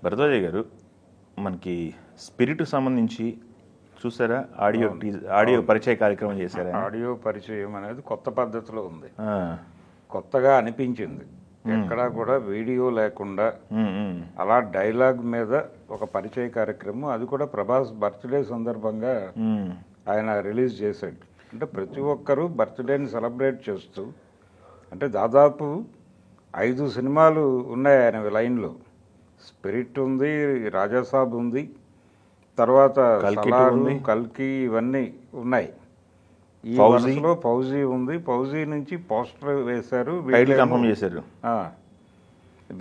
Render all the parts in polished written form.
భరద్వాజ గారు, మనకి స్పిరిట్ సంబంధించి చూసారా? ఆడియో పరిచయ కార్యక్రమం చేశారా? ఆడియో పరిచయం అనేది కొత్త పద్ధతిలో ఉంది, కొత్తగా అనిపించింది. ఎక్కడా కూడా వీడియో లేకుండా అలా డైలాగ్ మీద ఒక పరిచయ కార్యక్రమం, అది కూడా ప్రభాస్ బర్త్డే సందర్భంగా ఆయన రిలీజ్ చేశాడు. అంటే ప్రతి ఒక్కరూ బర్త్డేని సెలబ్రేట్ చేస్తూ, అంటే దాదాపు 5 సినిమాలు ఉన్నాయి ఆయన లైన్లో. స్పిరిట్ ఉంది, రాజాసాబ్ ఉంది, తర్వాత కల్కి, ఇవన్నీ ఉన్నాయి. ఈ వరుసలో ఫౌజీ ఉంది. ఫౌజీ నుంచి పోస్టర్ వేశారు, చేశారు.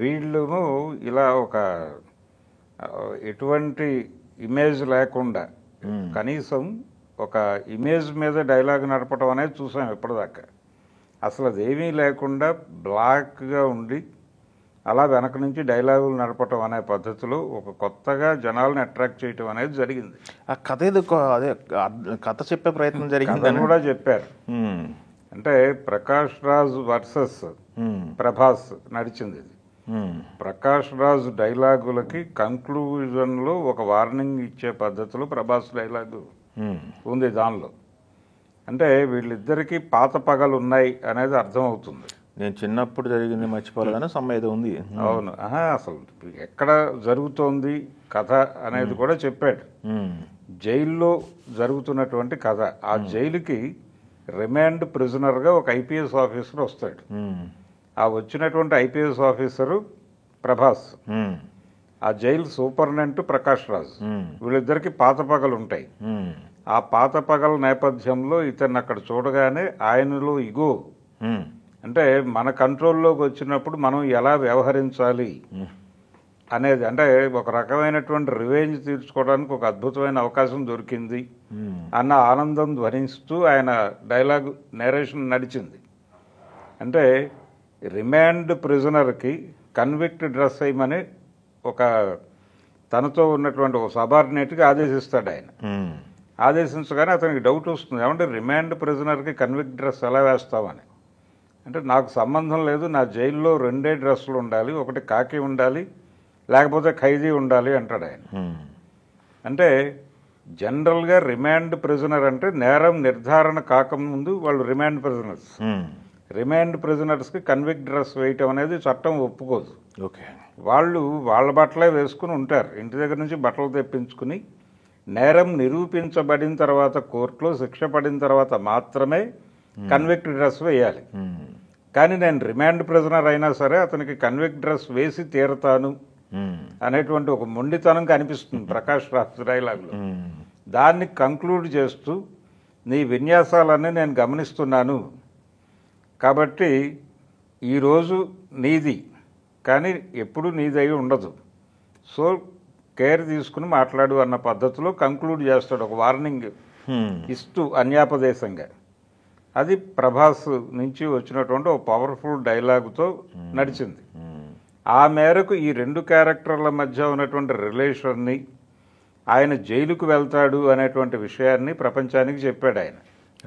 వీళ్ళు ఇలా ఒక ఎటువంటి ఇమేజ్ లేకుండా కనీసం ఒక ఇమేజ్ మీద డైలాగ్ నడపడం అనేది చూసాం ఇప్పటిదాకా. అసలు అదేమీ లేకుండా బ్లాక్గా ఉండి అలా వెనక నుంచి డైలాగులు నడపటం అనే పద్ధతిలో ఒక కొత్తగా జనాలను అట్రాక్ట్ చేయటం అనేది జరిగింది. ఆ కథ అదే కథ చెప్పే ప్రయత్నం జరిగింది కూడా చెప్పారు. అంటే ప్రకాష్ రాజ్ వర్సెస్ ప్రభాస్ నడిచింది ఇది. ప్రకాష్ రాజ్ డైలాగులకి కంక్లూజన్లో ఒక వార్నింగ్ ఇచ్చే పద్ధతిలో ప్రభాస్ డైలాగు ఉంది దానిలో. అంటే వీళ్ళిద్దరికీ పాత పగలు ఉన్నాయి అనేది అర్థమవుతుంది. నేను చిన్నప్పుడు జరిగింది మర్చిపోలేదని సమ్మేద ఉంది. అవును, అసలు ఎక్కడ జరుగుతోంది కథ అనేది కూడా చెప్పాడు. జైల్లో జరుగుతున్నటువంటి కథ. ఆ జైలుకి రిమాండ్ ప్రిజనర్గా ఒక ఐపీఎస్ ఆఫీసర్ వస్తాడు. ఆ వచ్చినటువంటి ఐపీఎస్ ఆఫీసరు ప్రభాస్, ఆ జైలు సూపరింటెండెంట్ ప్రకాష్ రాజ్. వీళ్ళిద్దరికి పాత పగలు ఉంటాయి. ఆ పాత పగల నేపథ్యంలో ఇతన్ని అక్కడ చూడగానే ఆయనలో ఇగో, అంటే మన కంట్రోల్లోకి వచ్చినప్పుడు మనం ఎలా వ్యవహరించాలి అనేది, అంటే ఒక రకమైనటువంటి రివెంజ్ తీర్చుకోవడానికి ఒక అద్భుతమైన అవకాశం దొరికింది అన్న ఆనందం ధ్వనిస్తూ ఆయన డైలాగ్ నేరేషన్ నడిచింది. అంటే రిమాండ్ ప్రిజనర్కి కన్విక్ట్ డ్రెస్ అయ్యమని ఒక తనతో ఉన్నటువంటి ఒక సబార్డినేట్కి ఆదేశిస్తాడు ఆయన. ఆదేశించగానే అతనికి డౌట్ వస్తుంది, ఏమంటే రిమాండ్ ప్రిజనర్కి కన్విక్ట్ డ్రెస్ ఎలా వేస్తామని. అంటే నాకు సంబంధం లేదు, నా జైల్లో 2 డ్రెస్సులు ఉండాలి, ఒకటి కాకి ఉండాలి, లేకపోతే ఖైదీ ఉండాలి అంటాడు ఆయన. అంటే జనరల్గా రిమాండ్ ప్రిజనర్ అంటే నేరం నిర్ధారణ కాకముందు వాళ్ళు రిమాండ్ ప్రిజనర్స్. రిమాండ్ ప్రిజనర్స్కి కన్విక్ట్ డ్రెస్ వేయటం అనేది చట్టం ఒప్పుకోదు. వాళ్ళు వాళ్ళ బట్టలే వేసుకుని ఉంటారు. ఇంటి దగ్గర నుంచి బట్టలు తెప్పించుకుని నేరం నిరూపించబడిన తర్వాత కోర్టులో శిక్ష పడిన తర్వాత మాత్రమే కన్విక్ట్ డ్రెస్ వేయాలి. కానీ నేను రిమాండ్ ప్రిజనర్ అయినా సరే అతనికి కన్విక్ట్ డ్రెస్ వేసి తీరతాను అనేటువంటి ఒక మొండితనం కనిపిస్తుంది ప్రకాష్ రాజ్ డైలాగ్లో. దాన్ని కంక్లూడ్ చేస్తూ, నీ విన్యాసాలన్నీ నేను గమనిస్తున్నాను కాబట్టి ఈరోజు నీది, కానీ ఎప్పుడు నీదై ఉండదు, సో కేర్ తీసుకుని మాట్లాడు అన్న పద్ధతిలో కంక్లూడ్ చేస్తాడు, ఒక వార్నింగ్ ఇస్తూ అన్యాపదేశంగా. అది ప్రభాస్ నుంచి వచ్చినటువంటి ఒక పవర్ఫుల్ డైలాగుతో నడిచింది. ఆ మేరకు ఈ 2 క్యారెక్టర్ల మధ్య ఉన్నటువంటి రిలేషన్ని, ఆయన జైలుకు వెళ్తాడు అనేటువంటి విషయాన్ని ప్రపంచానికి చెప్పాడు ఆయన.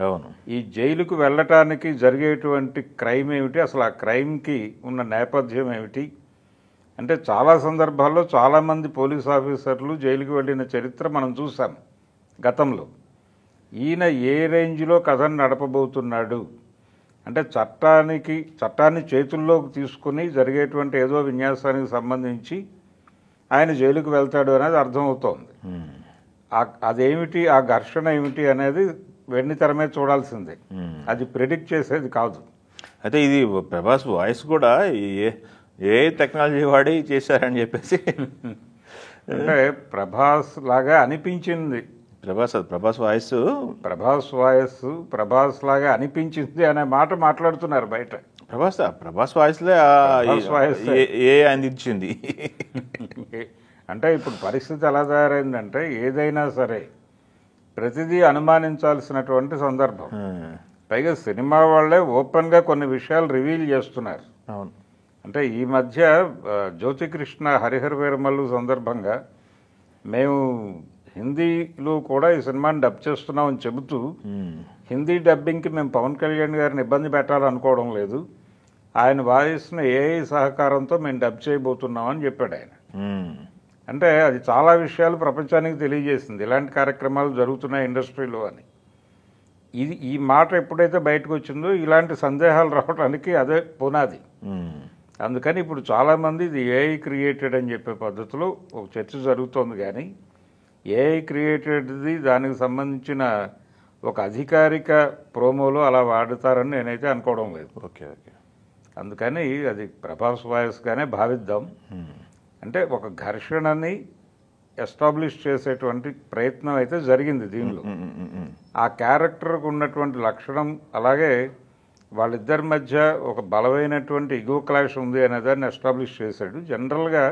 అవును, ఈ జైలుకు వెళ్ళటానికి జరిగేటువంటి క్రైమ్ ఏమిటి, అసలు ఆ క్రైమ్కి ఉన్న నేపథ్యం ఏమిటి, అంటే చాలా సందర్భాల్లో చాలామంది పోలీస్ ఆఫీసర్లు జైలుకు వెళ్ళిన చరిత్ర మనం చూసాం గతంలో. ఈయన ఏ రేంజ్లో కథను నడపబోతున్నాడు అంటే చట్టాన్ని చేతుల్లోకి తీసుకుని జరిగేటువంటి ఏదో విన్యాసానికి సంబంధించి ఆయన జైలుకు వెళ్తాడు అనేది అర్థమవుతోంది. అదేమిటి, ఆ ఘర్షణ ఏమిటి అనేది వెన్నితరమే చూడాల్సిందే, అది ప్రెడిక్ట్ చేసేది కాదు. అయితే ఇది ప్రభాస్ వాయిస్ కూడా ఏ టెక్నాలజీ వాడి చేశారని చెప్పేసి అంటే ప్రభాస్ లాగా అనిపించింది. ప్రభాస్ వాయిస్ లాగా అనిపించింది అనే మాట మాట్లాడుతున్నారు బయట. ప్రభాస్ వాయిస్లే ఏ అందించింది. అంటే ఇప్పుడు పరిస్థితి ఎలా తయారైందంటే ఏదైనా సరే ప్రతిదీ అనుమానించాల్సినటువంటి సందర్భం. పైగా సినిమా వాళ్ళే ఓపెన్గా కొన్ని విషయాలు రివీల్ చేస్తున్నారు. అవును, అంటే ఈ మధ్య జ్యోతికృష్ణ హరిహర వీరమల్లు సందర్భంగా మేము హిందీలో కూడా ఈ సినిమాని డబ్ చేస్తున్నామని చెబుతూ, హిందీ డబ్బింగ్కి మేము పవన్ కళ్యాణ్ గారిని ఇబ్బంది పెట్టాలనుకోవడం లేదు, ఆయన వాయిస్ను ఏఐ సహకారంతో మేము డబ్ చేయబోతున్నామని చెప్పాడు ఆయన. అంటే అది చాలా విషయాలు ప్రపంచానికి తెలియజేసింది, ఇలాంటి కార్యక్రమాలు జరుగుతున్నాయి ఇండస్ట్రీలో అని. ఈ మాట ఎప్పుడైతే బయటకు వచ్చిందో ఇలాంటి సందేహాలు రావడానికి అదే పునాది. అందుకని ఇప్పుడు చాలామంది ఇది ఏఐ క్రియేటెడ్ అని చెప్పే పద్ధతిలో ఒక చర్చ జరుగుతోంది, కానీ ఏఐ క్రియేటెడ్ది దానికి సంబంధించిన ఒక అధికారిక ప్రోమోలో అలా వాడతారని నేనైతే అనుకోవడం లేదు. Okay okay. అందుకని అది ప్రభాస్ వాయిస్గానే భావిద్దాం. అంటే ఒక ఘర్షణని ఎస్టాబ్లిష్ చేసేటువంటి ప్రయత్నం అయితే జరిగింది దీనిలో. ఆ క్యారెక్టర్కు ఉన్నటువంటి లక్షణం, అలాగే వాళ్ళిద్దరి మధ్య ఒక బలమైనటువంటి ఇగో క్లాష్ ఉంది అనే దాన్ని ఎస్టాబ్లిష్ చేశాడు. జనరల్గా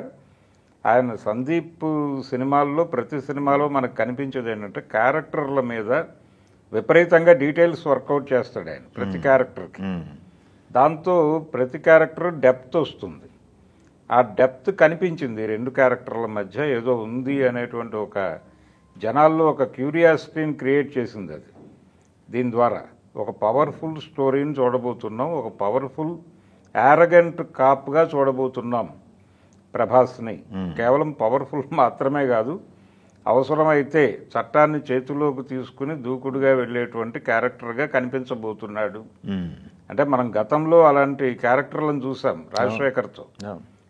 ఆయన సందీప్ సినిమాల్లో ప్రతి సినిమాలో మనకు కనిపించేది ఏంటంటే క్యారెక్టర్ల మీద విపరీతంగా డీటెయిల్స్ వర్కౌట్ చేస్తాడు ఆయన ప్రతి క్యారెక్టర్కి. దాంతో ప్రతి క్యారెక్టర్ డెప్త్ వస్తుంది. ఆ డెప్త్ కనిపించింది రెండు క్యారెక్టర్ల మధ్య ఏదో ఉంది అనేటువంటి ఒక జనాల్లో ఒక క్యూరియాసిటీని క్రియేట్ చేసింది అది. దీని ద్వారా ఒక పవర్ఫుల్ స్టోరీని చూడబోతున్నాం, ఒక పవర్ఫుల్ యారగెంట్ కాప్గా చూడబోతున్నాం ప్రభాస్ని. కేవలం పవర్ఫుల్ మాత్రమే కాదు, అవసరమైతే చట్టాన్ని చేతిలోకి తీసుకుని దూకుడుగా వెళ్ళేటువంటి క్యారెక్టర్గా కనిపించబోతున్నాడు. అంటే మనం గతంలో అలాంటి క్యారెక్టర్లను చూసాం రాజశేఖర్తో,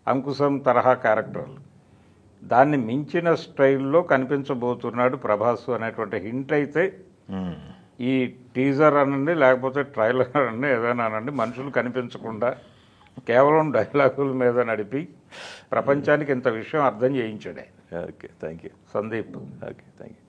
అంకుశం తరహా క్యారెక్టర్లు. దాన్ని మించిన స్టైల్లో కనిపించబోతున్నాడు ప్రభాస్ అనేటువంటి హింట్ అయితే ఈ టీజర్ అనండి, లేకపోతే ట్రైలర్ అనండి, ఏదైనా అనండి, మనుషులు కనిపించకుండా కేవలం డైలాగుల మీద నడిపి ప్రపంచానికి ఇంత విషయం అర్థం చేయించాడు. Okay, thank you Sandeep. Okay, thank you.